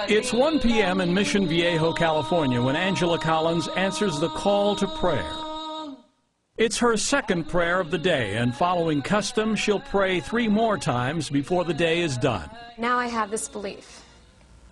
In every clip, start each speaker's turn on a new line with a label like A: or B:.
A: It's 1 p.m. in Mission Viejo, California, when Angela Collins answers the call to prayer. It's her second prayer of the day, and following custom, she'll pray 3 more times before the day is done.
B: Now I have this belief,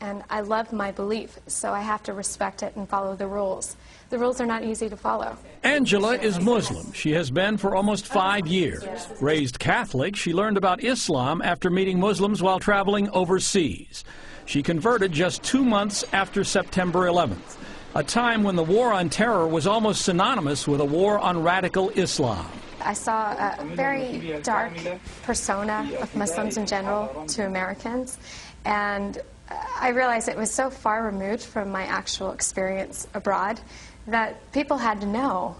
B: and I love my belief, so I have to respect it and follow the rules. The rules are not easy to follow.
A: Angela is Muslim. She has been for almost 5 years. Raised Catholic, she learned about Islam after meeting Muslims while traveling overseas. She converted just 2 months after September 11th, a time when the war on terror was almost synonymous with a war on radical Islam.
B: I saw a very dark persona of Muslims in general to Americans, and I realized it was so far removed from my actual experience abroad that people had to know,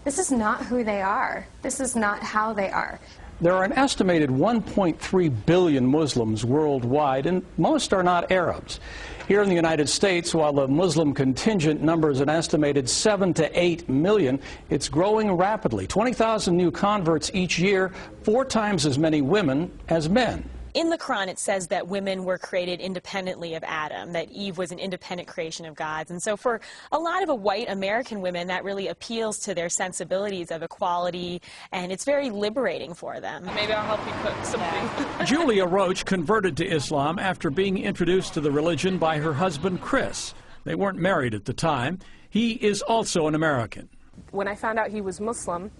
B: this is not who they are. This is not how they are.
A: There are an estimated 1.3 billion Muslims worldwide, and most are not Arabs. Here in the United States, while the Muslim contingent numbers an estimated 7 to 8 million, it's growing rapidly. 20,000 new converts each year, 4 times as many women as men.
C: In the Quran, it says that women were created independently of Adam, that Eve was an independent creation of God's. And so for a lot of white American women, that really appeals to their sensibilities of equality, and it's very liberating for them.
D: Maybe I'll help you cook something.
A: Julia Roach converted to Islam after being introduced to the religion by her husband, Chris. They weren't married at the time. He is also an American.
D: When I found out he was Muslim,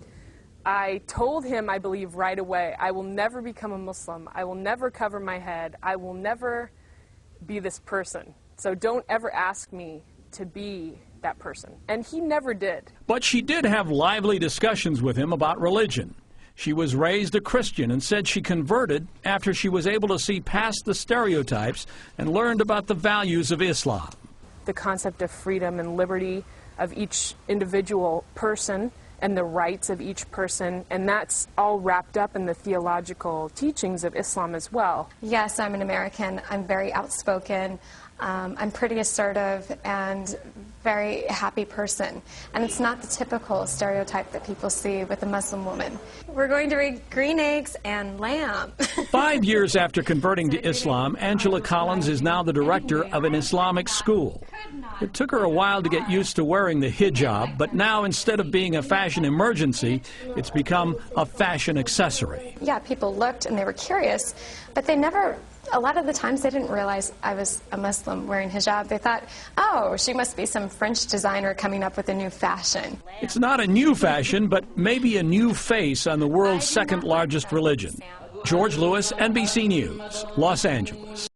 D: I told him, I believe, right away, I will never become a Muslim. I will never cover my head. I will never be this person. So don't ever ask me to be that person. And he never did.
A: But she did have lively discussions with him about religion. She was raised a Christian and said she converted after she was able to see past the stereotypes and learned about the values of Islam.
D: The concept of freedom and liberty of each individual person and the rights of each person, and that's all wrapped up in the theological teachings of Islam as well.
B: Yes, I'm an American. I'm very outspoken. I'm pretty assertive and very happy person. And it's not the typical stereotype that people see with a Muslim woman. We're going to eat green eggs and lamb.
A: 5 years after converting to Islam, Angela Collins is now the director of an Islamic school. It took her a while to get used to wearing the hijab, but now instead of being a fashion emergency, it's become a fashion accessory.
B: Yeah, people looked and they were curious, but they never, a lot of the times they didn't realize I was a Muslim wearing hijab. They thought, oh, she must be some French designer coming up with a new fashion.
A: It's not a new fashion, but maybe a new face on the world's second largest religion. George Lewis, NBC News, Los Angeles.